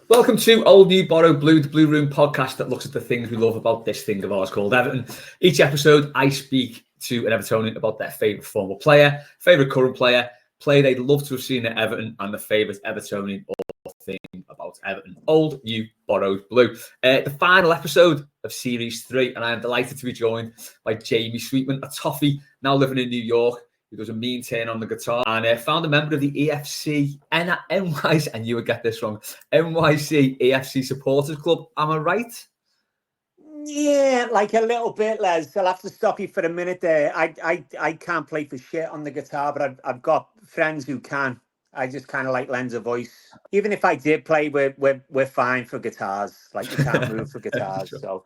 Welcome to Old New Borrow Blue, the Blue Room podcast that looks at the things we love about this thing of ours called Everton. Each episode, I speak to an Evertonian about their favourite former player, favourite current player, player they'd love to have seen at Everton, and the favourite Evertonian or thing about Everton. Old New Borrowed Blue. The final episode of Series 3, and I am delighted to be joined by Jamie Sweetman, a Toffee, now living in New York, who does a mean turn on the guitar, and found a member of the EFC, NYC, and you would get this wrong, NYC EFC Supporters Club. Am I right? Yeah, like a little bit, Les. I'll have to stop you for a minute there. I can't play for shit on the guitar, but I've got friends who can. I just kind of like lends a voice. Even if I did play, we're fine for guitars. Like you can't move for guitars, so.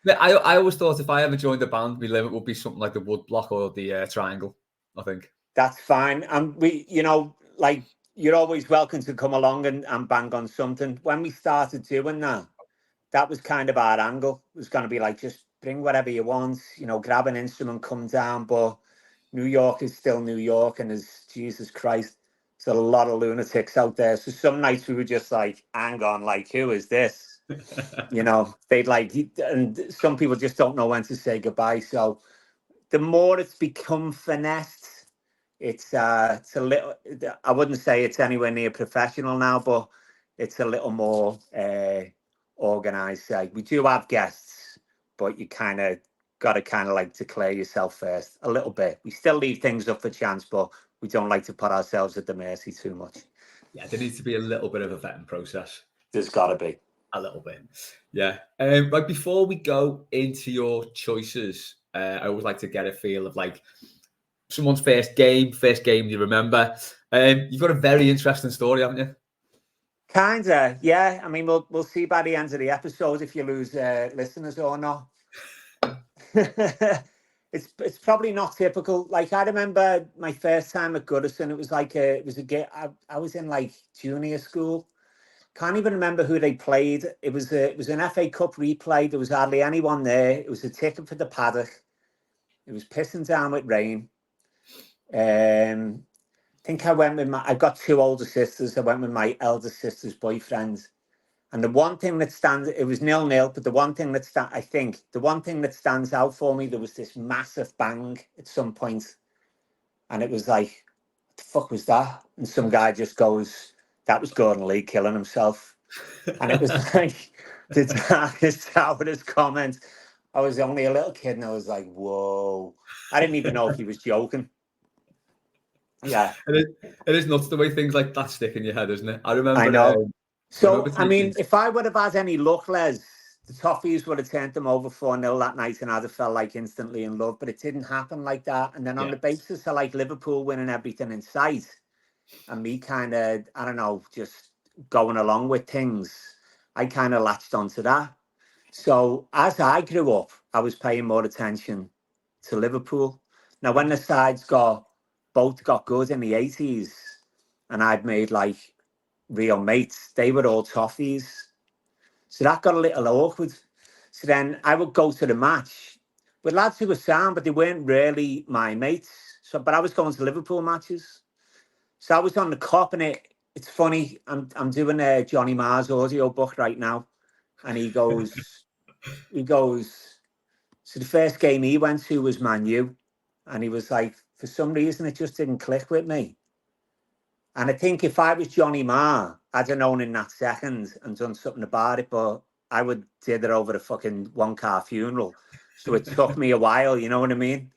I always thought if I ever joined a band, my limit would be something like the woodblock or the triangle, I think. That's fine. And like you're always welcome to come along and bang on something. When we started doing that was kind of our angle. It was going to be like, just bring whatever you want, grab an instrument, come down. But New York is still New York, and there's, Jesus Christ, there's a lot of lunatics out there. So some nights we were just like, hang on, like, who is this? They'd like, and some people just don't know when to say goodbye. So the more it's become finessed, it's a little, I wouldn't say it's anywhere near professional now, but it's a little more organized. We do have guests, but you kind of got to like declare yourself first a little bit. We still leave things up for chance, but we don't like to put ourselves at the mercy too much. Yeah, there needs to be a little bit of a vetting process. There's got to be. A little bit. Yeah. Right before we go into your choices, I always like to get a feel of like someone's first game you remember. You've got a very interesting story, haven't you? Kinda, yeah. I mean, we'll see by the end of the episode if you lose listeners or not. It's probably not typical. Like I remember my first time at Goodison. It was like it was a game. I was in like junior school. Can't even remember who they played. It was an FA Cup replay. There was hardly anyone there. It was a ticket for the paddock. It was pissing down with rain. I think I went with I've got two older sisters. I went with my elder sister's boyfriend. And the one thing that stands, it was 0-0, but the one thing that stands out for me, there was this massive bang at some point. And it was like, what the fuck was that? And some guy just goes, that was Gordon Lee killing himself. And it was like the darkest, sourest comment. I was only a little kid and I was like, whoa. I didn't even know if he was joking. Yeah. It is nuts the way things like that stick in your head, isn't it? I remember. I know. So, I mean, if I would have had any luck, Les, the Toffees would have turned them over 4-0 that night and I'd have felt like instantly in love, but it didn't happen like that. And then on the basis of like Liverpool winning everything in sight and me kind of, I don't know, just going along with things, I kind of latched onto that. So as I grew up, I was paying more attention to Liverpool. Now, when the sides both got good in the 80s and I'd made like real mates, they were all Toffees. So that got a little awkward. So then I would go to the match with lads who were sound, but they weren't really my mates. But I was going to Liverpool matches. So I was on the cop, and it's funny. I'm doing a Johnny Marr's audio book right now, and he goes. So the first game he went to was Man U, and he was like, for some reason it just didn't click with me. And I think if I was Johnny Marr, I'd have known in that second and done something about it, but I would dither over a fucking one-car funeral. So it took me a while, you know what I mean?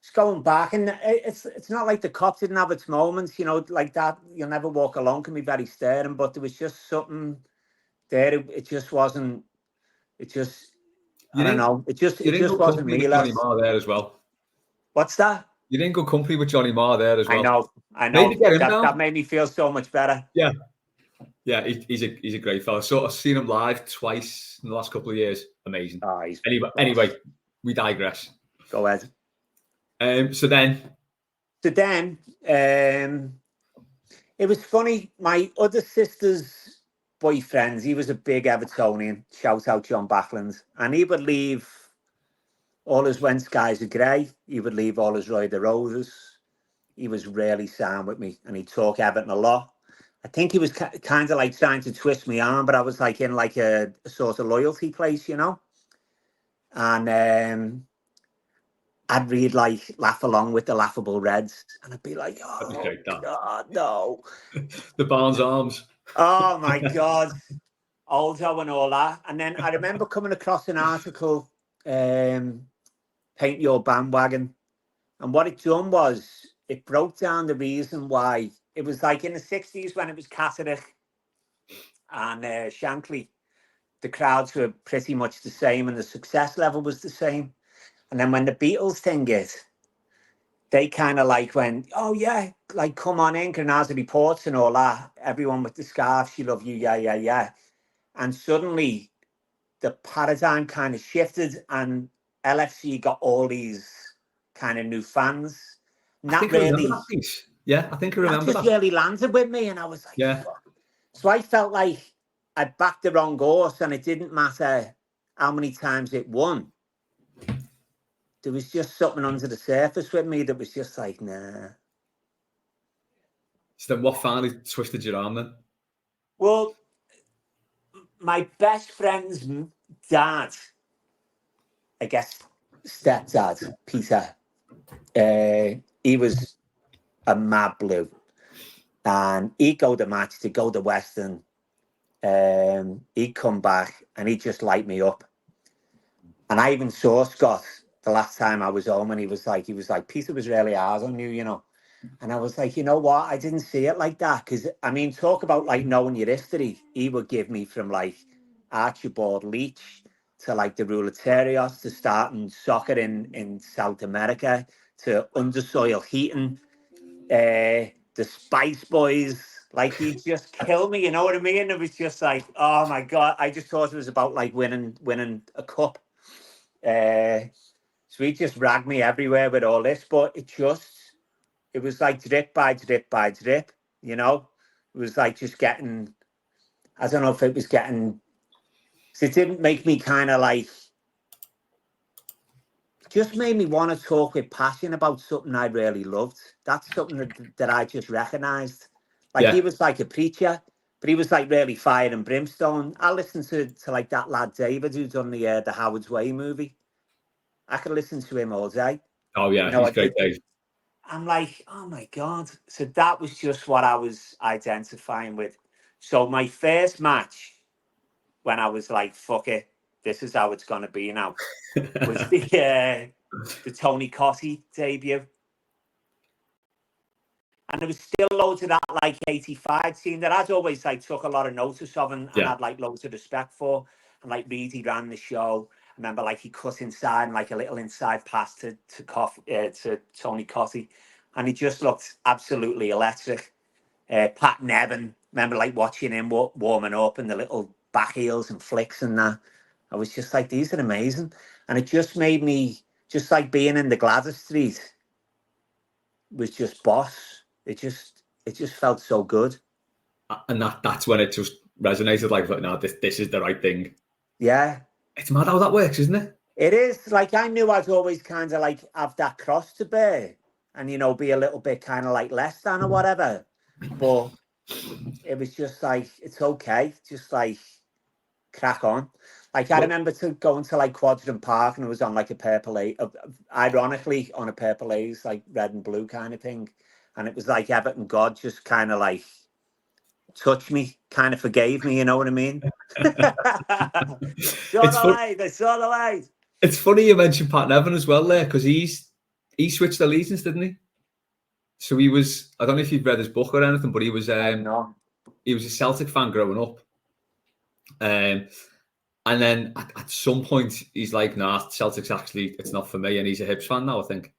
Just going back, and it's not like the cop didn't have its moments, like that. You'll never walk alone can be very stirring, but there was just something there. It just wasn't. It just. I don't know. It just wasn't me. Johnny Marr there as well. What's that? You're in good company with Johnny Marr there as well. I know. That made me feel so much better. Yeah. Yeah, he's a great fella. So I've seen him live twice in the last couple of years. Amazing. Oh, anyway, we digress. Go ahead. So then, it was funny. My other sister's boyfriend, he was a big Evertonian. Shout out John Backlund. And he would leave all his When Skies Are Grey. He would leave all his Roy the Roses. He was really sound with me. And he'd talk Everton a lot. I think he was kind of like trying to twist my arm, but I was like in like a sort of loyalty place, you know. And I'd read like Laugh Along with the Laughable Reds, and I'd be like, That'd be oh great, that. God, no. The Barnes Arms. Oh my God. Aldo and all that. And then I remember coming across an article, Paint Your Bandwagon. And what it done was it broke down the reason why. It was like in the 60s when it was Catterick and Shankly, the crowds were pretty much the same and the success level was the same. And then when the Beatles thing hit, they kind of like went, oh yeah, like come on in, Granada Reports and all that. Everyone with the scarf, she love you, yeah, yeah, yeah. And suddenly the paradigm kind of shifted and LFC got all these kind of new fans. I think I remember that piece. Yeah, I think I remember that. Just really landed with me, and I was like, yeah. fuck. So I felt like I backed the wrong horse, and it didn't matter how many times it won. There was just something under the surface with me that was just like, nah. So then what finally twisted your arm then? Well, my best friend's dad, I guess stepdad, Peter, he was a mad blue. And he'd go to match, to go to Western. He'd come back and he'd just light me up. And I even saw Scott the last time I was home, and he was like, Peter was really hard on you, you know. And I was like, you know what? I didn't see it like that. Because, I mean, talk about like knowing your history. He would give me from like Archibald Leach to like the Ruletarios to starting soccer in South America to undersoil heating, the Spice Boys. Like, he just killed me, you know what I mean? It was just like, oh my God. I just thought it was about like winning a cup. So he just ragged me everywhere with all this, but it was like drip by drip by drip, you know? It was like just getting, I don't know if it was getting, so it didn't make me kind of like, just made me want to talk with passion about something I really loved. That's something that I just recognised. Like, he was like a preacher, but he was like really fire and brimstone. I listened to like that lad David who done the Howard's Way movie. I could listen to him all day. Oh yeah, you know, he's great, Dave. I'm like, oh my God. So that was just what I was identifying with. So my first match, when I was like, fuck it, this is how it's going to be now, was the Tony Cottee debut. And there was still loads of that like 85 team that I'd always like took a lot of notice of and had like loads of respect for. And like Reedy ran the show. I remember like he cut inside and like a little inside pass to Tony Cottee. And he just looked absolutely electric. Pat Nevin, remember like watching him warming up and the little back heels and flicks and that. I was just like, these are amazing. And it just made me, just like being in the Gladys Street was just boss. It just felt so good. And that's when it just resonated, like, no, this is the right thing. Yeah. It's mad how that works, isn't it? It is. Like, I knew I'd always kind of like have that cross to bear and, you know, be a little bit kind of like less than or whatever. But it was just like, it's okay. Just like crack on. Like, I remember going to like Quadrant Park and it was on like a purple haze, ironically on a purple haze, like red and blue kind of thing. And it was like Everton God just kind of like touched me, kind of forgave me, you know what I mean? It's all the light. It's funny you mentioned Pat Nevin as well there, because he switched allegiance, didn't he? So he was, I don't know if you've read his book or anything, but he was he was a Celtic fan growing up. And then at some point he's like, nah, Celtic's actually, it's not for me, and he's a Hibs fan now, I think.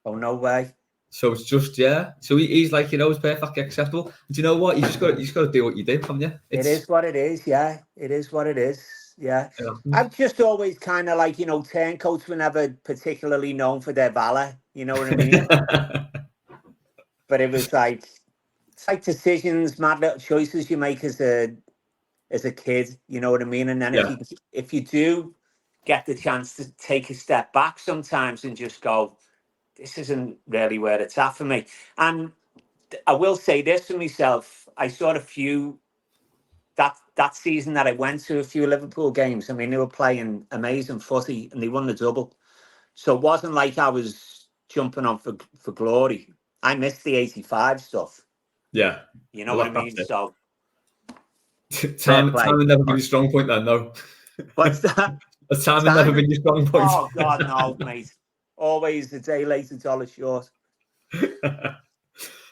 Oh, no way. So it's just, so he's like, you know, it's perfectly acceptable. But you know what? You just got to do what you do, haven't you? It is what it is, yeah. It is what it is, yeah. I've just always kind of like, you know, turncoats were never particularly known for their valor, you know what I mean? But it was like, it's like decisions, mad little choices you make as a kid, you know what I mean? And then if you do get the chance to take a step back sometimes and just go, this isn't really where it's at for me. And I will say this for myself. I saw a few that season that I went to a few Liverpool games. I mean, they were playing amazing footy and they won the double. So it wasn't like I was jumping on for glory. I missed the 85 stuff. Yeah. You know what I mean? It. So Time had never been your strong point then, though. What's that? Time had never been your strong point. Oh, God, no, mate. Always a day late, $1 short.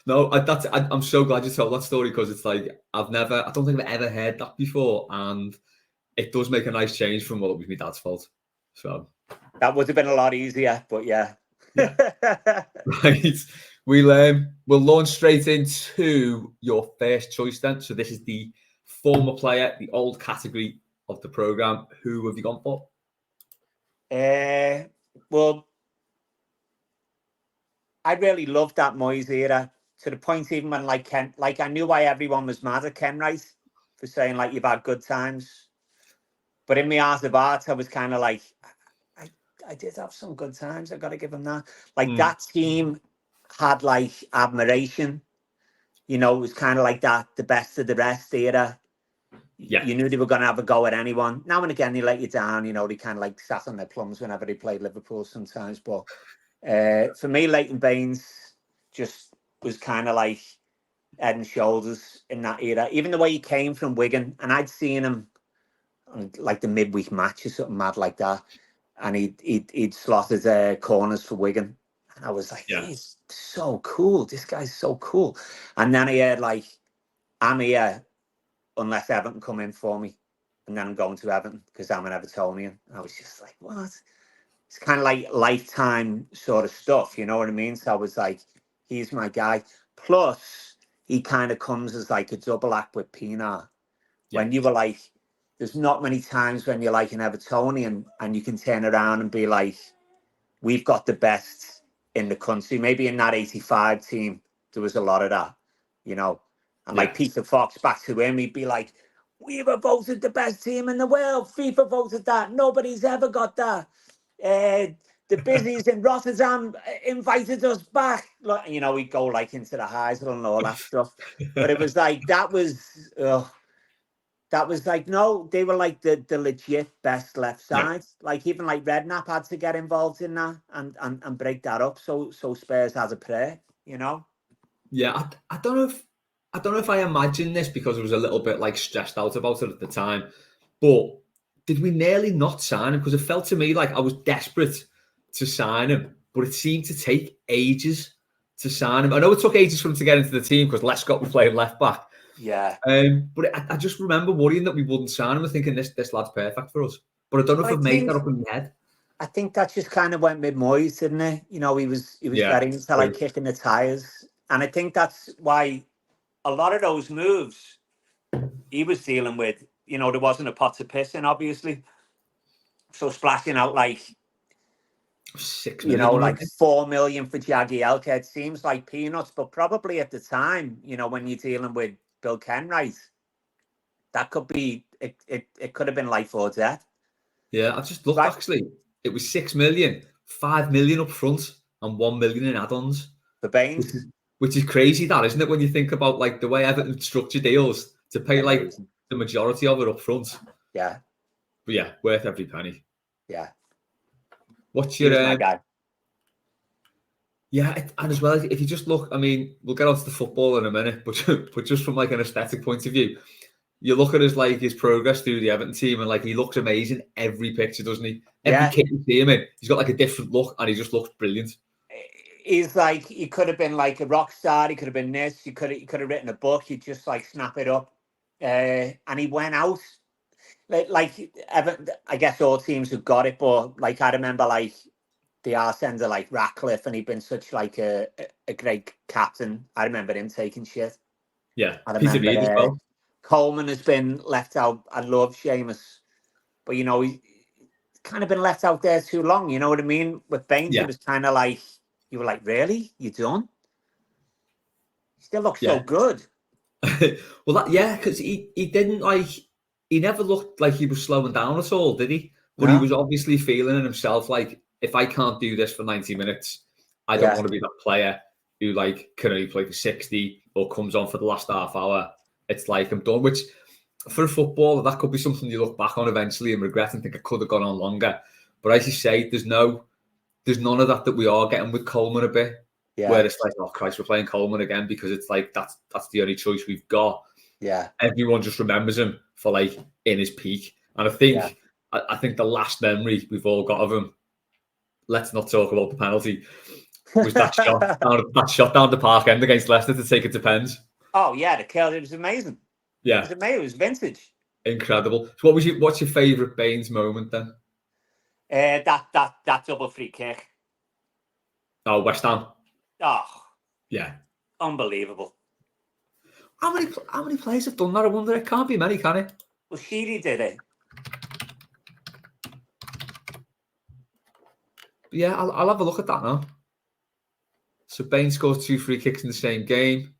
No, I'm so glad you told that story because it's like I don't think I've ever heard that before, and it does make a nice change from what it was my dad's fault. So that would have been a lot easier, but yeah. Right, we'll launch straight into your first choice then. So this is the former player, the old category of the program. Who have you gone for? Well, I really loved that Moyes era, to the point even when I knew why everyone was mad at Ken Wright for saying like you've had good times, but in my heart of hearts I was kind of like I did have some good times. I got to give him that. Like that team had like admiration. You know, it was kind of like that the best of the rest era. Yeah, you knew they were going to have a go at anyone. Now and again they let you down. You know, they kind of like sat on their plums whenever they played Liverpool sometimes, but. For me, Leighton Baines just was kind of like head and shoulders in that era. Even the way he came from Wigan, and I'd seen him on like the midweek match or something mad like that, and he'd slotted corners for Wigan, and I was like, he's so cool. This guy's so cool. And then he had like, I'm here unless Everton come in for me, and then I'm going to Everton because I'm an Evertonian. And I was just like, what? It's kind of like lifetime sort of stuff, you know what I mean? So I was like, he's my guy. Plus, he kind of comes as like a double act with Pienaar. When you were like, there's not many times when you're like an Evertonian and you can turn around and be like, we've got the best in the country. Maybe in that 85 team, there was a lot of that, you know? And like Peter Fox, back to him, he'd be like, we were voted the best team in the world. FIFA voted that. Nobody's ever got that. The busies in Rotterdam invited us back. You know, we'd go like into the Heysel and all that stuff. But it was like that was like, no, they were like the legit best left side. Like even like Redknapp had to get involved in that and break that up. So Spurs has a prayer, you know. Yeah, I don't know if I imagined this because I was a little bit like stressed out about it at the time, but did we nearly not sign him? Because it felt to me like I was desperate to sign him, but it seemed to take ages to sign him. I know it took ages for him to get into the team because Lescott was playing left back. Yeah. But I just remember worrying that we wouldn't sign him and thinking this lad's perfect for us. But I don't know if I've made that up in my head. I think that just kind of went with Moyes, didn't it? You know, he was very into like kicking the tires. And I think that's why a lot of those moves he was dealing with, you know, there wasn't a pot to piss in, obviously. So splashing out like 6 million, you know, like 4 million for Jagielka, it seems like peanuts, but probably at the time, you know, when you're dealing with Bill Kenwright, that could be it could have been life or death. Yeah, I just looked actually. It was 6 million, 5 million up front, and 1 million in add-ons. For Baines. Which is crazy, that isn't it? When you think about like the way Everton structure deals to pay like the majority of it up front. Yeah. But yeah, worth every penny. Yeah. What's your my guy? Yeah, and as well, if you just look, I mean, we'll get on to the football in a minute, but just from like an aesthetic point of view, you look at his progress through the Everton team, and like he looks amazing every picture, doesn't he? Every kit you see him in, he's got like a different look, and he just looks brilliant. He's like, he could have been like a rock star. He could have been this. He could have written a book. He'd just like snap it up, and he went out. Like Everton, I guess all teams have got it, but like I remember like the Arsender like Ratcliffe, and he'd been such like a great captain. I remember him taking shit. Yeah, I remember Peter Reid as well. Coleman has been left out. I love Seamus, but you know he's kind of been left out there too long. You know what I mean? With Baines, it was kind of like you were like, really, you done? He still looks so good. Well, because he didn't like. He never looked like he was slowing down at all, did he? But he was obviously feeling in himself like, if I can't do this for 90 minutes, I don't want to be that player who like can only play for 60 or comes on for the last half hour, it's like I'm done. Which for a footballer, that could be something you look back on eventually and regret and think I could have gone on longer. But as you say, there's none of that we are getting with Coleman a bit. Yeah. Where it's like, oh Christ, we're playing Coleman again, because it's like that's the only choice we've got. Yeah. Everyone just remembers him for like in his peak. And I think I think the last memory we've all got of him, let's not talk about the penalty, was that shot down the park end against Leicester to take it to pens. Oh yeah, the kill, it was amazing. Yeah. It was amazing. It was vintage. Incredible. So what's your favourite Baines moment then? That double free kick. Oh, West Ham. Oh, yeah, unbelievable. How many players have done that? I wonder. It can't be many, can it? Well, Sheedy did it. Yeah, I'll have a look at that now. So Baines scores 2 free kicks in the same game.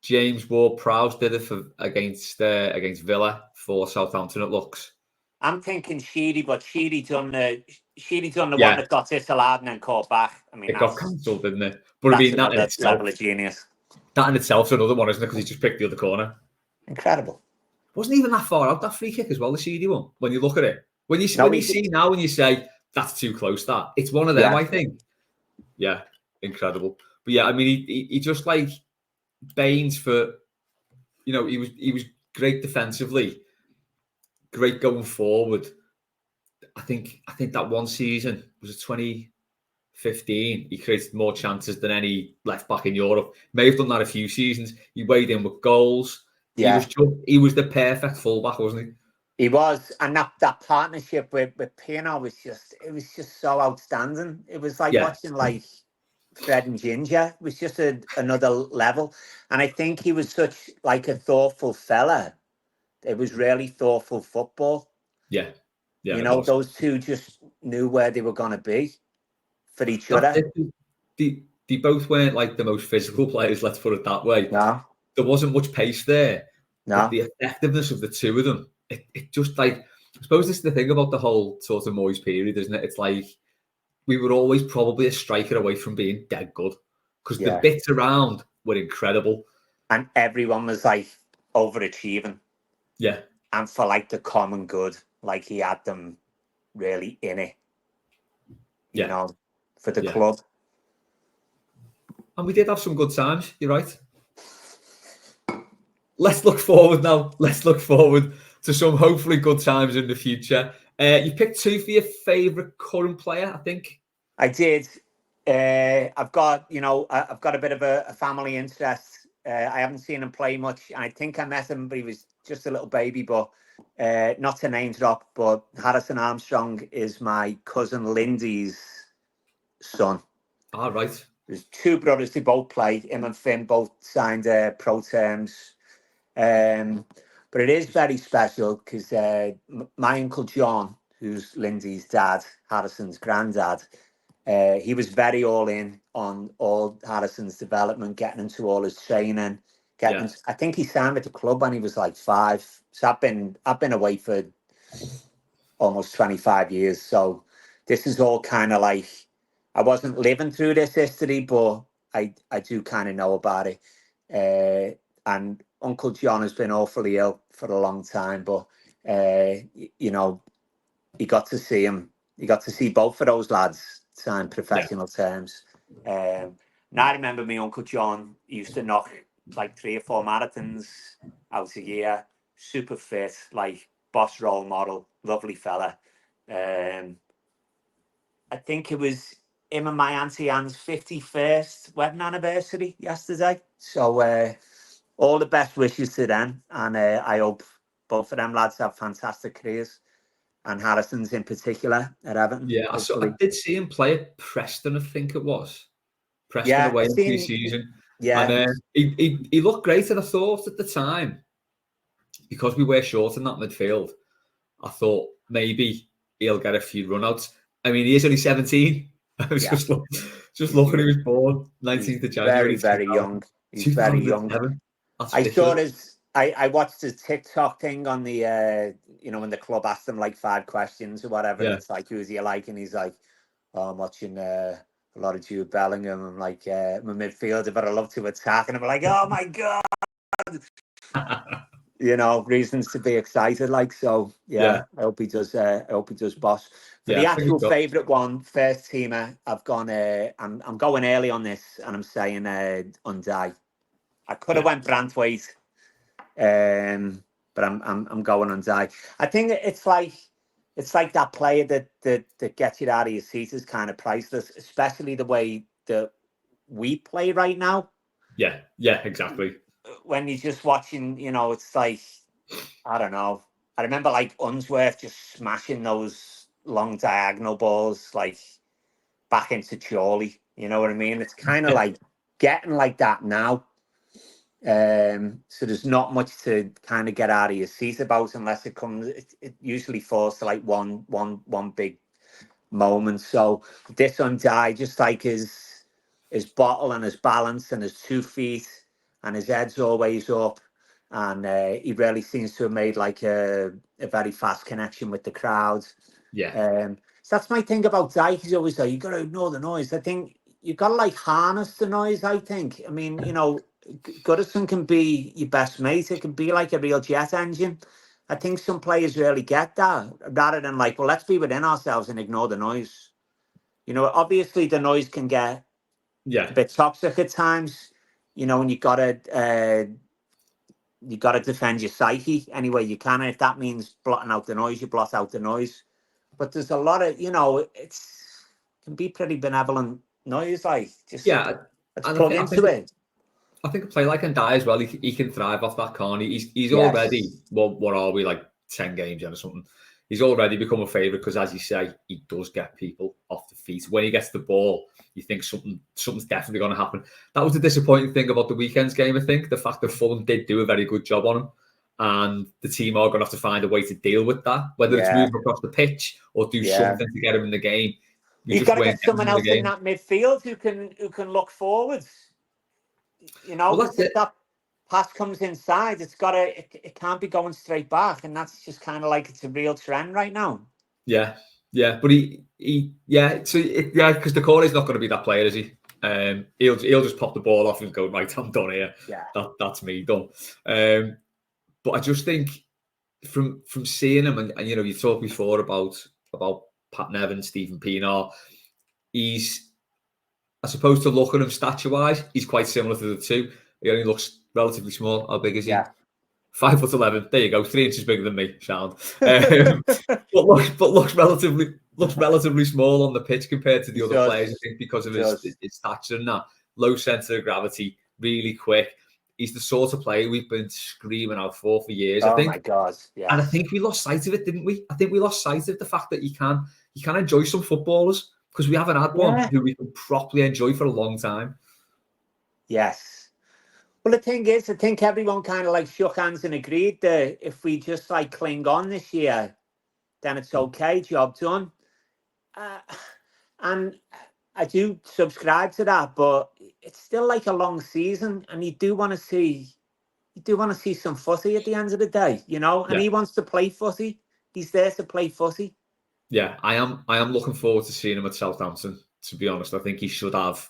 James Ward-Prowse did it against Villa for Southampton. It looks. I'm thinking Sheedy, but Sheedy done the one that got disallowed and then caught back. I mean, it got cancelled, didn't it? But I mean, that in itself, level of genius. That in itself is another one, isn't it? Because he just picked the other corner. Incredible. Wasn't even that far out, that free kick as well, the Sheedy one. When you look at it, when you see now, and you say that's too close, that it's one of them. I think. Yeah, incredible. But yeah, I mean, he just like Baines for, he was great defensively, great going forward. I think that one season was it 2015. He created more chances than any left back in Europe. May have done that a few seasons. He weighed in with goals. Yeah, he was the perfect fullback, wasn't he? He was, and that partnership with Pino was just so outstanding. It was like watching like Fred and Ginger. It was just another level. And I think he was such like a thoughtful fella. It was really thoughtful football. Yeah. Those two just knew where they were going to be for each other. They both weren't like the most physical players, let's put it that way. No. There wasn't much pace there. No. But the effectiveness of the two of them, it just like, I suppose this is the thing about the whole sort of Moyes period, isn't it? It's like we were always probably a striker away from being dead good, because the bits around were incredible. And everyone was like overachieving. Yeah. And for like the common good, like he had them really in it, you know, for the club. And we did have some good times, you're right. Let's look forward now. Let's look forward to some hopefully good times in the future. You picked 2 for your favourite current player, I think. I did. I've got a bit of a family interest. I haven't seen him play much. I think I met him, but he was just a little baby. But not to name drop, but Harrison Armstrong is my cousin Lindy's son. Ah, right. There's 2 brothers. They both play. Him and Finn both signed pro terms. But it is very special because my Uncle John, who's Lindy's dad, Harrison's granddad, he was very all in on all Harrison's development, getting into all his training. I think he signed with the club when he was like 5. So I've been away for almost 25 years. So this is all kind of like, I wasn't living through this history, but I do kind of know about it. And Uncle John has been awfully ill for a long time, but he got to see him. He got to see both of those lads sign professional terms. Now I remember my Uncle John used to knock like 3 or 4 marathons out a year. Super fit, like boss role model, lovely fella. I think it was him and my Auntie Anne's 51st wedding anniversary yesterday. So all the best wishes to them, and I hope both of them lads have fantastic careers, and Harrison's in particular at Everton. Yeah, I did see him play at Preston, I think it was. Preston away in pre-season. Yeah. And he looked great, and I thought at the time, because we were short in that midfield, I thought maybe he'll get a few run-outs. I mean, he is only 17. I was just looking, he was born 19th of January. Very young. He's very young. I watched his TikTok thing on the, when the club asked him like 5 questions or whatever. Yeah. It's like, who is he like? And he's like, oh, I'm watching a lot of Jude Bellingham. I'm like, I'm a midfielder, but I love to attack, and I'm like, oh my god, reasons to be excited. Like, so, yeah. I hope he does. I hope he does, boss. For the actual favourite one, first teamer, I've gone. I'm going early on this, and I'm saying Undai. I could have went Brantwaite, but I'm going Undai. I think it's like that player that gets you out of your seat is kind of priceless, especially the way that we play right now. Yeah, exactly. When you're just watching, it's like, I don't know. I remember like Unsworth just smashing those long diagonal balls like back into Chorley. You know what I mean? It's kind of like getting like that now. So there's not much to kind of get out of your seat about unless it comes. It usually falls to like one big moment. So this Undai, just like his bottle and his balance and his 2 feet and his head's always up, and he really seems to have made like a very fast connection with the crowd. Yeah. So that's my thing about Dyke. He's always like, you got to ignore the noise. I think you got to like harness the noise. I think. I mean, Goodison can be your best mate. It can be like a real jet engine. I think some players really get that, rather than like, well, let's be within ourselves and ignore the noise. Obviously the noise can get a bit toxic at times. And you gotta defend your psyche any way you can. And if that means blotting out the noise, you blot out the noise. But there's a lot of, it can be pretty benevolent noise. Like, just let's plug into it. I think a player like Undai as well, he can thrive off that, can't he? He's already, what are we, like 10 games in or something? He's already become a favourite because, as you say, he does get people off the feet. When he gets the ball, you think something's definitely going to happen. That was the disappointing thing about the weekend's game, I think. The fact that Fulham did do a very good job on him. And the team are going to have to find a way to deal with that, whether it's move across the pitch or do something to get him in the game. You've got to get someone else in that midfield who can look forwards. If that pass comes inside, it can't be going straight back, and that's just kind of like it's a real trend right now. Yeah, but because the corner's not going to be that player, is he? He'll just pop the ball off and go, right, I'm done here. Yeah, that's me done. But I just think from seeing him, and you talked before about Pat Nevin, Stephen Pienaar, he's, I suppose, to look at him stature-wise, he's quite similar to the two. He only looks relatively small. How big is he? Yeah. 5'11". There you go, 3 inches bigger than me, sound. But looks relatively small on the pitch compared to the other players. I think because of his stature and that low centre of gravity, really quick. He's the sort of player we've been screaming out for years. I think. My God! Yeah. And I think we lost sight of it, didn't we? I think we lost sight of the fact that you can enjoy some footballers because we haven't had one who we can properly enjoy for a long time. Yes. Well, the thing is, I think everyone kind of like shook hands and agreed that if we just like cling on this year, then it's okay, job done. And I do subscribe to that, but it's still like a long season, and you do want to see some footy at the end of the day, And he wants to play footy. He's there to play footy. Yeah, I am looking forward to seeing him at Southampton. To be honest, I think he should have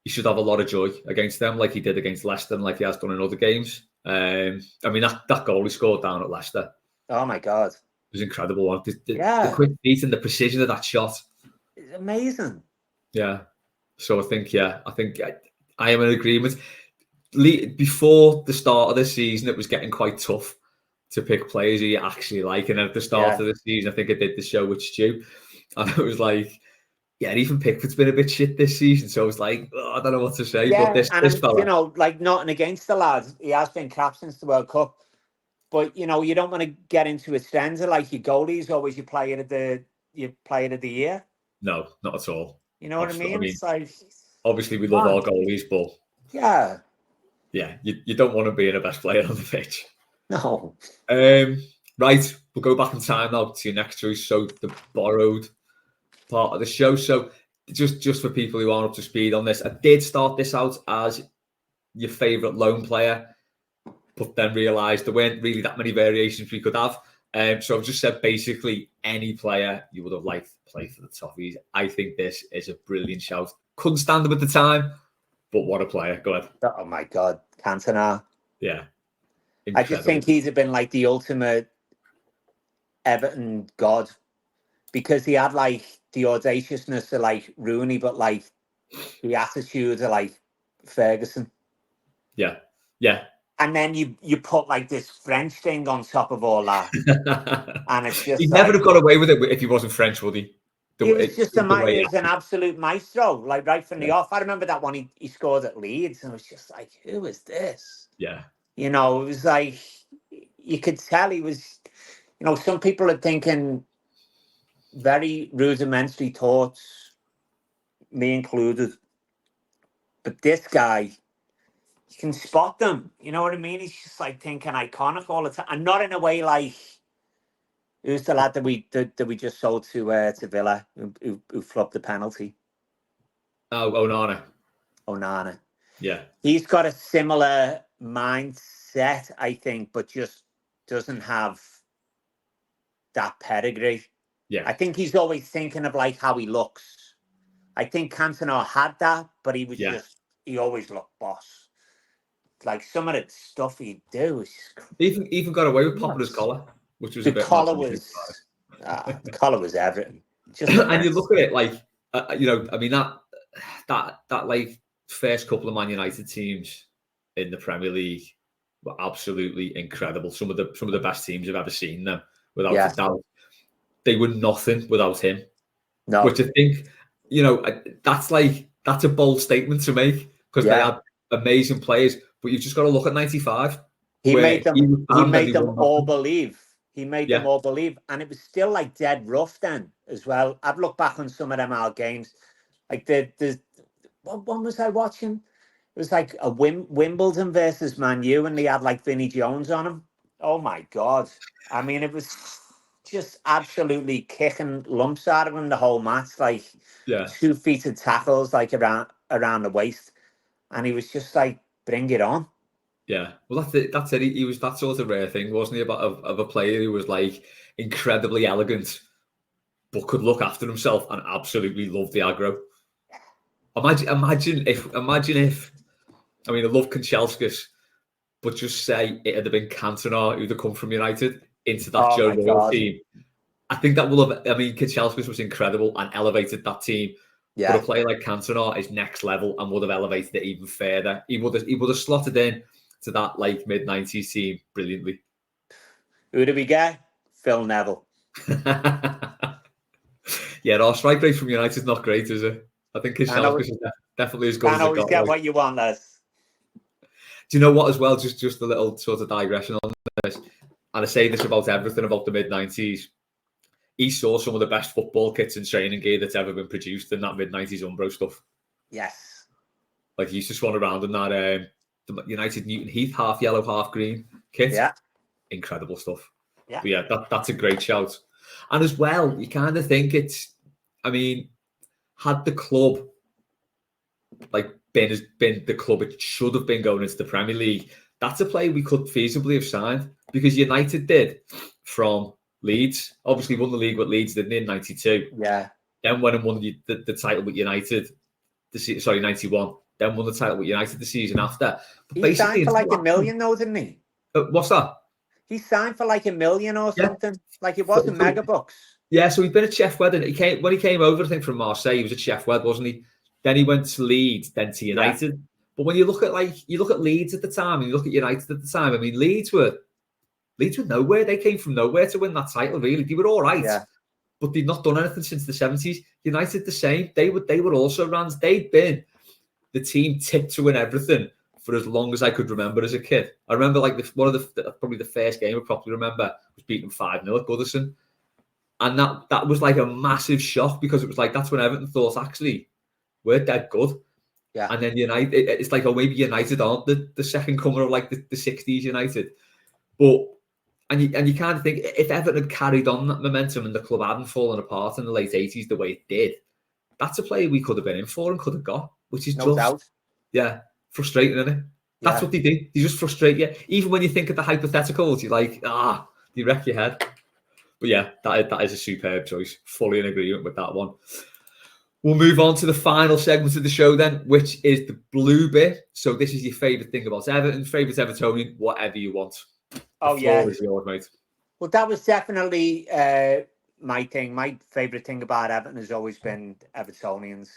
a lot of joy against them, like he did against Leicester, and like he has done in other games. I mean, that goal he scored down at Leicester. Oh my God, it was incredible. The quick feet and the precision of that shot. It's amazing. Yeah. So I think I am in agreement. Before the start of the season, it was getting quite tough to pick players who you actually like. And at the start of the season, I think I did the show with Stu, and it was like, even Pickford's been a bit shit this season. So I was like, I don't know what to say. Yeah, but this fella, like nothing against the lad. He has been crap since the World Cup. But you don't want to get into a trend of like your goalie's always your player of the year. No, not at all. You know what I mean? It's like, obviously we love our goalies, but you don't want to be the best player on the pitch. No. Right, we'll go back in time now to your next choice. So the borrowed part of the show. So just for people who aren't up to speed on this, I did start this out as your favourite loan player, but then realised there weren't really that many variations we could have. So I've just said basically any player you would have liked to play for the Toffees. I think this is a brilliant shout. Couldn't stand him at the time, but what a player. Go ahead. Oh my God, Cantona. Yeah. I just think he'd been like the ultimate Everton god, because he had like the audaciousness of like Rooney, but like the attitude of like Ferguson. Yeah. Yeah. And then you put like this French thing on top of all that. And it's just He'd like, never have got away with it if he wasn't French, would he? he was just The way he was an absolute maestro, like right from the off. I remember that one he scored at Leeds, and it was just like, who is this? Yeah. You know, it was like, you could tell he was, you know, some people are thinking very rudimentary thoughts, me included. But this guy, you can spot them. You know what I mean? He's just like thinking iconic all the time, and not in a way like, who's the lad that we just sold to Villa who flopped the penalty? Oh, Onana. Onana. Yeah. He's got a similar mindset, I think, but just doesn't have that pedigree. Yeah. I think he's always thinking of like how he looks. I think Cantona had that, but he was he always looked boss. Like some of the stuff he'd do is even got away with popping his collar, which was the a bit collar the collar was everything. Just and you look at it like, you know, I mean that like first couple of Man United teams in the Premier League were absolutely incredible. Some of the best teams I've ever seen them, without a doubt. They were nothing without him. No. Which I think, you know, that's a bold statement to make, because they had amazing players, but you've just got to look at 95. He made them all believe. He made them all believe. And it was still like dead rough then as well. I've looked back on some of them our games. Like what one was I watching? It was like a Wimbledon versus Man U, and they had like Vinnie Jones on him. Oh my God. I mean, it was just absolutely kicking lumps out of him the whole match, like 2 feet of tackles, like around the waist. And he was just like, bring it on. Yeah, well, that's it. He was that sort of rare thing, wasn't he? Of a player who was like incredibly elegant, but could look after himself and absolutely loved the aggro. Imagine if. I mean, I love Kanchelskis, but just say it had been Cantona who'd have come from United into that Joe Royle team. I think that will have. I mean, Kanchelskis was incredible and elevated that team. Yeah. But a player like Cantona is next level and would have elevated it even further. He would have slotted in to that like mid-90s team brilliantly. Who did we get? Phil Neville. Yeah, our strike rate from United is not great, is it? I think Kanchelskis is definitely as good as it got. Can't always get what you want, Les. Do you know what as well? Just a little sort of digression on this. And I say this about everything about the mid-90s. He saw some of the best football kits and training gear that's ever been produced in that mid-90s Umbro stuff. Yes. Like he used to swan around in that the United Newton Heath half yellow, half green kit. Yeah. Incredible stuff. Yeah. But yeah, that's a great shout. And as well, you kind of think I mean, had the club been the club it should have been going into the Premier League, that's a player we could feasibly have signed, because United did from Leeds. Obviously won the league with Leeds, didn't they, in 92? Yeah. Then went and won the title with United. 91. Then won the title with United the season after. But he signed for like $1 million, though, didn't he? What's that? He signed for like $1 million or something. Like it wasn't mega bucks. Yeah, so he'd been at Chef Wed. When he came over, I think, from Marseille, he was at Chef Wed, wasn't he? Then he went to Leeds, then to United. Yeah. But when you look at Leeds at the time and you look at United at the time, I mean, Leeds were nowhere. They came from nowhere to win that title, really. They were all right. Yeah. But they'd not done anything since the 70s. United the same. They were also Rans. They'd been the team tipped to win everything for as long as I could remember as a kid. I remember probably the first game I properly remember was beating 5-0 at Goodison. And that was like a massive shock, because it was like, that's when Everton thought, actually, we're dead good. Yeah. And then United, it's like, oh, maybe United aren't the second comer of like the 60s United. But And you kind of think, if Everton had carried on that momentum and the club hadn't fallen apart in the late 80s the way it did, that's a player we could have been in for and could have got, which is no doubt. Yeah, frustrating, isn't it? That's what they do. They just frustrate you. Even when you think of the hypotheticals, you're like, you wreck your head. But yeah, that is a superb choice. Fully in agreement with that one. We'll move on to the final segment of the show then, which is the blue bit. So this is your favourite thing about Everton, favourite Evertonian, whatever you want. The floor is yours, mate. Well, that was definitely my thing. My favourite thing about Everton has always been Evertonians,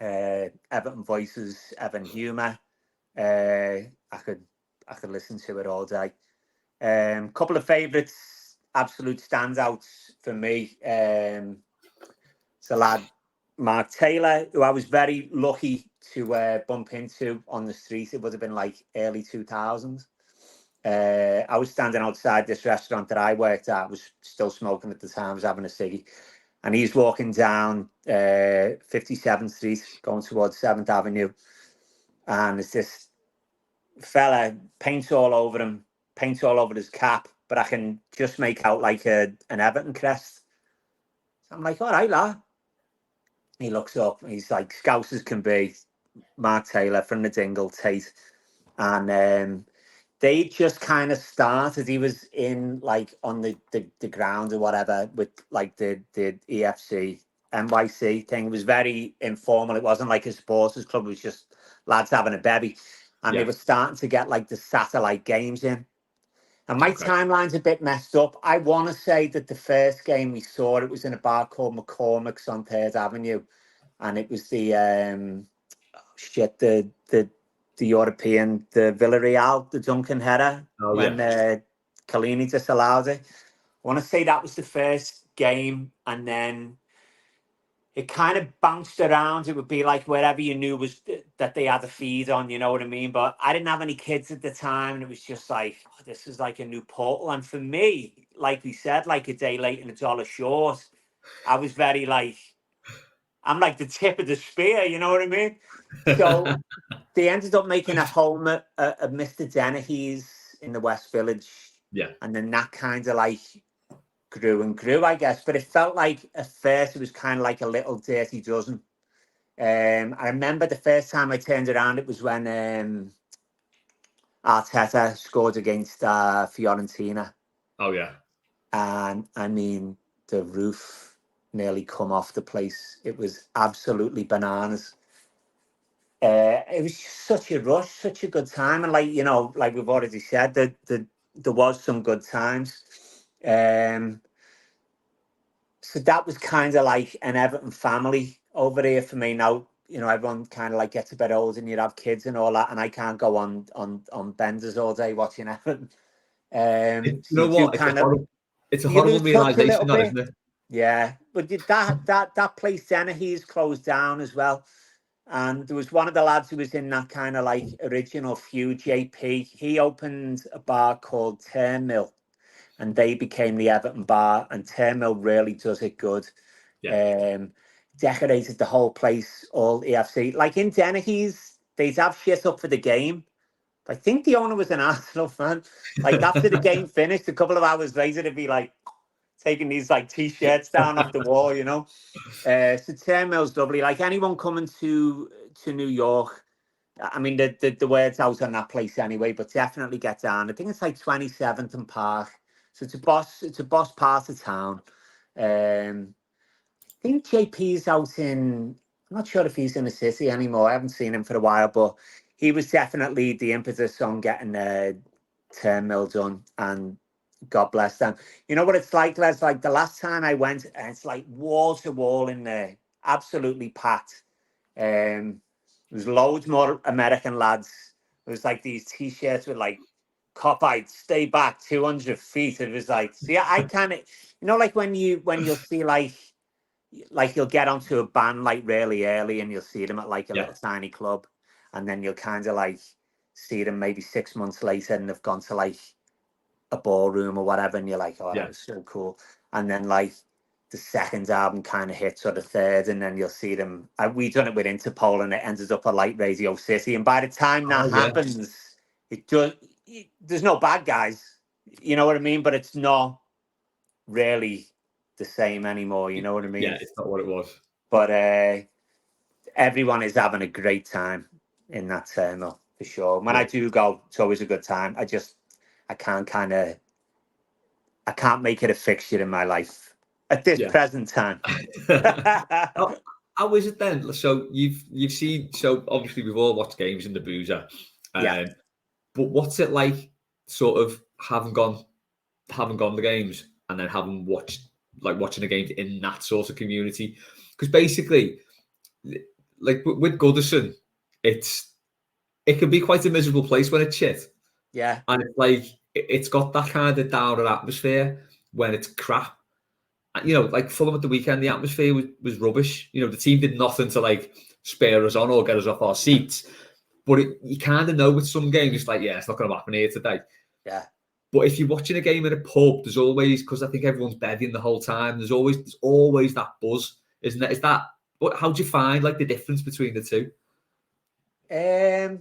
Everton voices, Everton humour. I could listen to it all day. Couple of favourites, absolute standouts for me. It's a lad, Mark Taylor, who I was very lucky to bump into on the street. It would have been like early 2000s. I was standing outside this restaurant that I worked at. I was still smoking at the time. I was having a ciggy. And he's walking down 57th Street, going towards 7th Avenue. And it's this fella, paint all over him, paint all over his cap, but I can just make out like an Everton crest. So I'm like, all right, lad. He looks up. He's like, Scouse as can be, Mark Taylor from the Dingle, Tate. And they just kind of started. He was in like on the ground or whatever with like the EFC NYC thing. It was very informal. It wasn't like a supporters club. It was just lads having a bevy. And they were starting to get like the satellite games in. And my timeline's a bit messed up. I want to say that the first game we saw, it was in a bar called McCormick's on 3rd Avenue. And it was the European, the Villarreal, the Duncan header, when Collini disallowed it. I want to say that was the first game, and then it kind of bounced around. It would be like wherever you knew was that they had a feed on, you know what I mean? But I didn't have any kids at the time, and it was just like, oh, this is like a new portal. And for me, like we said, like a day late and a dollar short, I was very like, I'm like the tip of the spear, you know what I mean? So they ended up making a home at Mr. Dennehy's in the West Village. Yeah. And then that kind of like grew and grew, I guess. But it felt like at first it was kind of like a little dirty dozen. I remember the first time I turned around, it was when Arteta scored against Fiorentina. Oh, yeah. And I mean, the roof nearly come off the place. It was absolutely bananas. It was just such a rush, such a good time. And like, you know, like we've already said, that there was some good times. So that was kind of like an Everton family over here for me. Now, you know, everyone kind of like gets a bit older and you have kids and all that, and I can't go on benders all day watching Everton. You know what? It's a you horrible lose touch a realization, little that, bit. isn't it? Yeah, but that place Dennehy's closed down as well. And there was one of the lads who was in that kind of like original feud, JP. He opened a bar called Turnmill, and they became the Everton bar. And Turnmill really does it good. Yeah. Decorated the whole place, all EFC. Like in Dennehy's, they'd have shit up for the game. I think the owner was an Arsenal fan. Like after the game finished, a couple of hours later, it'd be like taking these like t-shirts down off the wall, you know. So Turnmill's lovely. Like anyone coming to New York, I mean the word's out on that place anyway, but definitely get down. I think it's like 27th and Park. So it's a boss part of town. I think JP's out in, I'm not sure if he's in the city anymore. I haven't seen him for a while, but he was definitely the impetus on getting Turnmill done, and God bless them. You know what it's like, Les? Like the last time I went, it's like wall to wall in there, absolutely packed. There was loads more American lads. It was like these t-shirts with like "Copite, stay back 200 feet." It was like, see, I kind of, you know, like when you'll see like you'll get onto a band like really early and you'll see them at like a little tiny club, and then you'll kind of like see them maybe 6 months later and they've gone to like a ballroom or whatever, and you're like, oh, that was so cool. And then like the second album kind of hits, or the third, and then you'll see them. We done it with Interpol, and it ended up at like Radio City. And by the time that happens, there's no bad guys, you know what I mean? But it's not really the same anymore, you know what I mean? Yeah, it's not what it was. But everyone is having a great time in that terminal for sure. When I do go, it's always a good time. I can't make it a fixture in my life at this present time. how is it then? So you've seen, so obviously we've all watched games in the Boozer, Yeah. but what's it like, sort of having gone the games and then having watching the games in that sort of community? Because basically, like with Goodison, it can be quite a miserable place when it's shit. Yeah. And it's like it's got that kind of downer atmosphere when it's crap. You know, like Fulham at the weekend, the atmosphere was rubbish. You know, the team did nothing to like spare us on or get us off our seats. But you kind of know with some games, it's like, yeah, it's not going to happen here today. Yeah. But if you're watching a game in a pub, there's always, because I think everyone's bedding the whole time, there's always that buzz, isn't it? Is that, how do you find like the difference between the two? I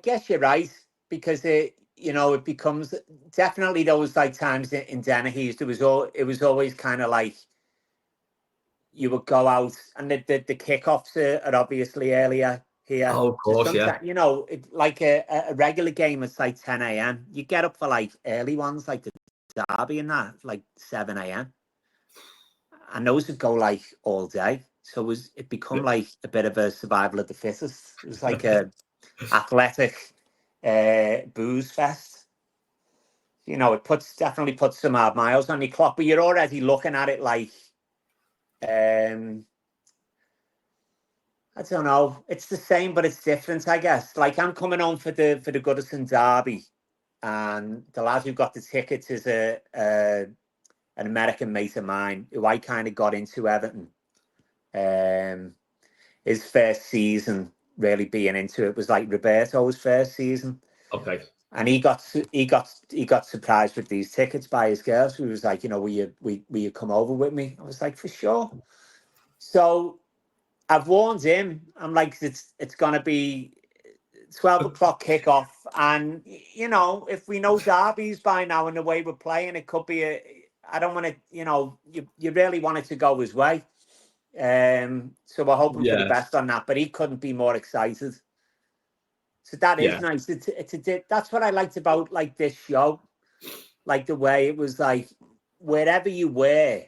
guess you're right, because it becomes definitely those like times in Dennehy's. It was always kind of like you would go out, and the kickoffs are obviously earlier here. Oh, of So course, yeah. sometimes, like a regular game, it's like 10 a.m. You get up for like early ones, like the derby and that, like 7 a.m. And those would go like all day. So it become like a bit of a survival of the fittest. It was like a athletic booze fest. It definitely puts some hard miles on your clock, but you're already looking at it like, I don't know. It's the same, but it's different, I guess. Like I'm coming home for the Goodison derby, and the lad who got the tickets is an American mate of mine who I kind of got into Everton. His first season really being into it was like Roberto's first season. Okay. And he got surprised with these tickets by his girl. So he was like, will you come over with me? I was like, for sure. So I've warned him. I'm like, it's gonna be 12 o'clock kickoff, and if we know derbies by now and the way we're playing, it could be I don't want to. You really want it to go his way. So we're hoping for the Yeah. best on that. But he couldn't be more excited. So that is nice. That's what I liked about like this show, like the way it was like wherever you were,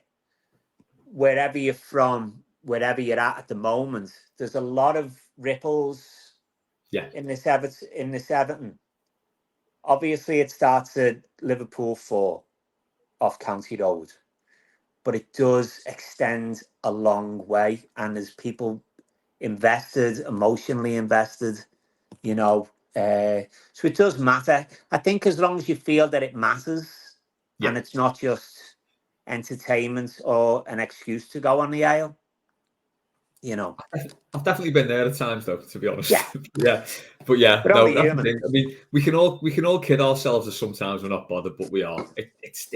wherever you're from, wherever you're at the moment, there's a lot of ripples. Yeah. In this Everton. Obviously, it starts at Liverpool 4 off County Road, but it does extend a long way, and there's people invested, emotionally invested. So it does matter. I think as long as you feel that it matters, and Yeah. it's not just entertainment or an excuse to go on the aisle. I've definitely been there at times, though, to be honest. Yeah. Yeah. But yeah, We're no, only that's the human. thing. I mean, we can all kid ourselves that sometimes we're not bothered, but we are.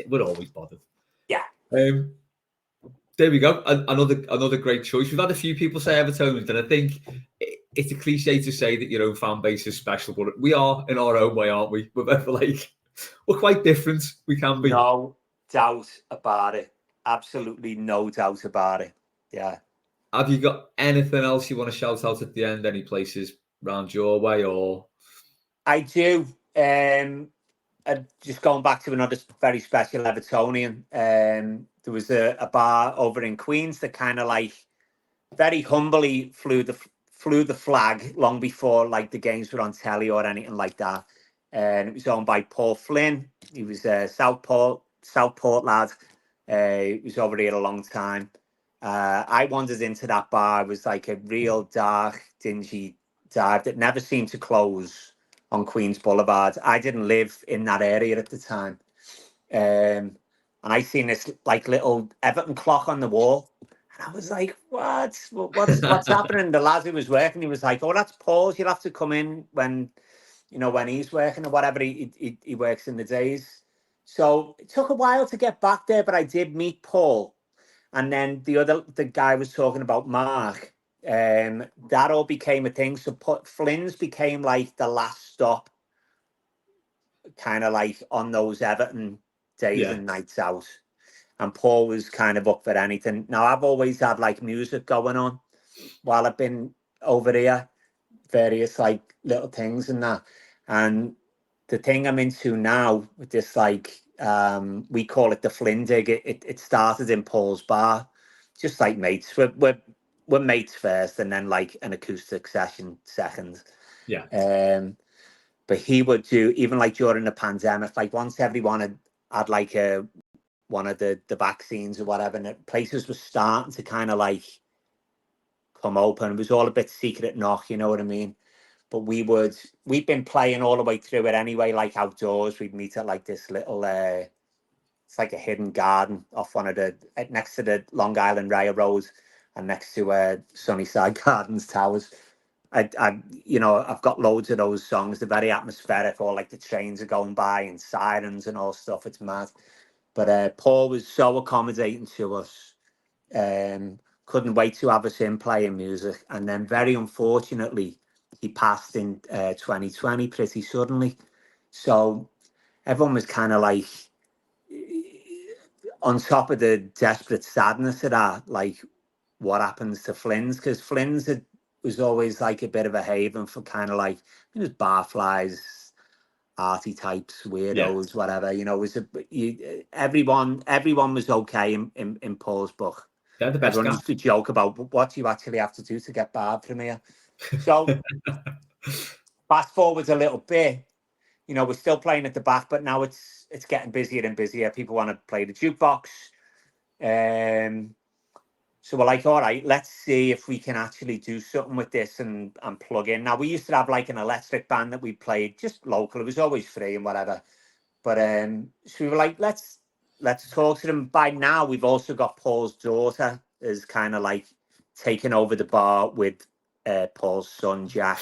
We're always bothered. Yeah. There we go. Another great choice. We've had a few people say Everton, and I think it's a cliche to say that your own fan base is special, but we are in our own way, aren't we? We're quite different. We can be. No doubt about it. Absolutely no doubt about it. Yeah. Have you got anything else you want to shout out at the end? Any places around your way, or? I do. Just going back to another very special Evertonian. There was a bar over in Queens that kind of like very humbly flew the flag long before like the games were on telly or anything like that. And it was owned by Paul Flynn. He was a Southport lad. He was over here a long time. I wandered into that bar. It was like a real dark, dingy dive that never seemed to close on Queens Boulevard. I didn't live in that area at the time. And I seen this like little Everton clock on the wall. And I was like, what's happening? The lad who was working, he was like, oh, that's Paul's. You'll have to come in when he's working or whatever. He works in the days. So it took a while to get back there, but I did meet Paul. And then the guy was talking about Mark. That all became a thing. So Flynn's became like the last stop, kind of like on those Everton days and nights out. And Paul was kind of up for anything. Now, I've always had like music going on while I've been over here, various like little things and that. And the thing I'm into now with this, like, we call it the Flynn Dig. It started in Paul's bar, just like mates. We're we're mates first, and then like an acoustic session second. Yeah. But he would do, even like during the pandemic, like once everyone had like one of the vaccines or whatever, and the places were starting to kind of like come open. It was all a bit secret knock, you know what I mean? But we'd been playing all the way through it anyway, like outdoors. We'd meet at like this little, it's like a hidden garden off one of the, next to the Long Island Railroad and next to Sunnyside Gardens Towers. I've got loads of those songs. They're very atmospheric, or like the trains are going by and sirens and all stuff. It's mad. But Paul was so accommodating to us. Couldn't wait to have us in playing music. And then very unfortunately, he passed in 2020 pretty suddenly. So everyone was kind of like on top of the desperate sadness of that, like what happens to Flynn's, because Flynn's was always like a bit of a haven for kind of like, there's barflies, arty types, weirdos, whatever. It was everyone was okay in Paul's book. They're the best Everyone guys. used to joke about what do you actually have to do to get barred from here. So fast forward a little bit, we're still playing at the back, but now it's getting busier and busier. People want to play the jukebox. So we're like, all right, let's see if we can actually do something with this and plug in. Now, we used to have like an electric band that we played just local. It was always free and whatever. But so we were like, let's talk to them. By now, we've also got Paul's daughter is kind of like taking over the bar with Paul's son, Jack,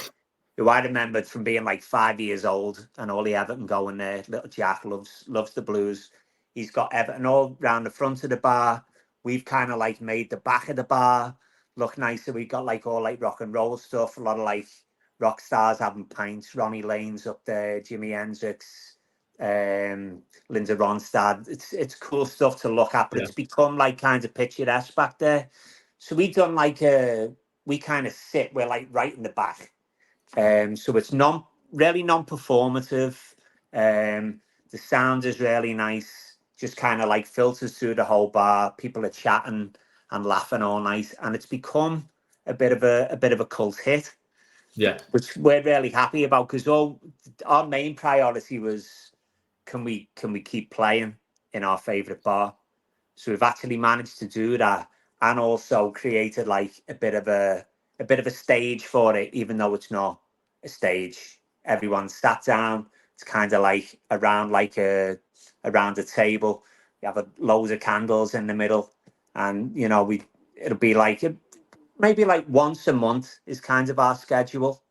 who I remembered from being like 5 years old and all the Everton going there. Little Jack loves the blues. He's got Everton all around the front of the bar. We've kind of like made the back of the bar look nicer. We got like all like rock and roll stuff, a lot of like rock stars having pints. Ronnie Lane's up there, Jimi Hendrix, Linda Ronstadt. It's cool stuff to look at, but it's become like kind of picturesque back there. So we done like we kind of we're like right in the back. So it's really non-performative. The sound is really nice. Just kind of like filters through the whole bar. People are chatting and laughing all night, and it's become a bit of a cult hit. Yeah, which we're really happy about, because our main priority was can we keep playing in our favorite bar. So we've actually managed to do that, and also created like a bit of a stage for it, even though it's not a stage. Everyone sat down. It's kind of like around a table. You have loads of candles in the middle, and it'll be like maybe like once a month is kind of our schedule.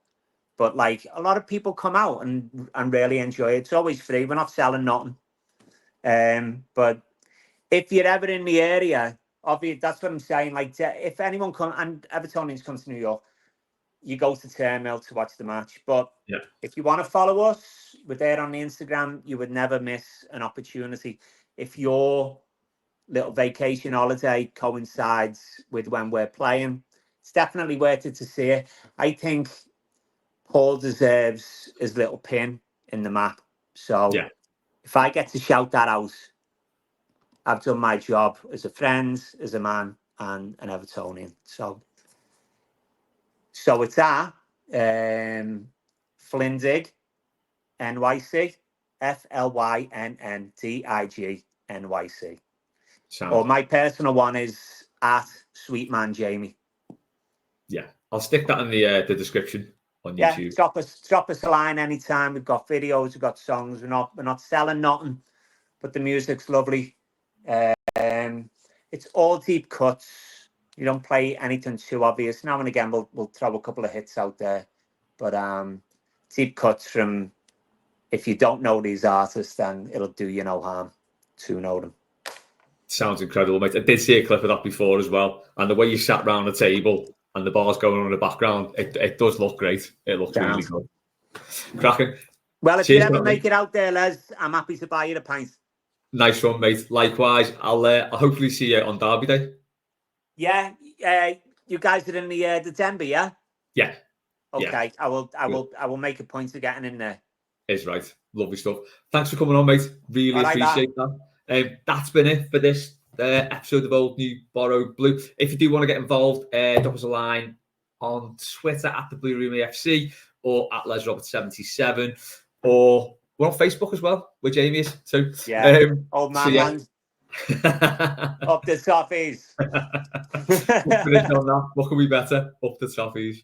But like a lot of people come out and really enjoy it. It's always free. We're not selling nothing. But if you're ever in the area, obviously that's what I'm saying. Like if anyone and Evertonians come to New York, you go to Turnmill to watch the match. But if you want to follow us, we're there on the Instagram. You would never miss an opportunity. If your little vacation holiday coincides with when we're playing, it's definitely worth it to see it. I think Paul deserves his little pin in the map. So if I get to shout that out, I've done my job as a friend, as a man, and an Evertonian. So it's that. Flyndig, NYC, FLYNNDIG, NYC. Or my personal one is at Sweetman Jamie. Yeah, I'll stick that in the description on YouTube. Drop us a line anytime. We've got videos, we've got songs. We're not selling nothing, but the music's lovely. It's all deep cuts. You don't play anything too obvious. Now and again, we'll throw a couple of hits out there, but deep cuts from. If you don't know these artists, then it'll do you no harm to know them. Sounds incredible, mate. I did see a clip of that before as well, and the way you sat round the table and the bar's going on in the background, it does look great. It looks really good. Cracking. Well, if you ever make it out there, Les, I'm happy to buy you a pint. Nice one, mate. Likewise. I'll hopefully see you on Derby Day. Yeah, you guys are in the Denver, yeah? Yeah. Okay, yeah. I will make a point of getting in there. Is right. Lovely stuff. Thanks for coming on, mate. Really appreciate that. That's been it for this episode of Old New Borrowed Blue. If you do want to get involved, drop us a line on Twitter at the Blue Room AFC or at Les Robert 77, or we're on Facebook as well, where Jamie is too. Yeah. Old man, man. Up the Toffees. Finish on that. What can be better? Up the Toffees.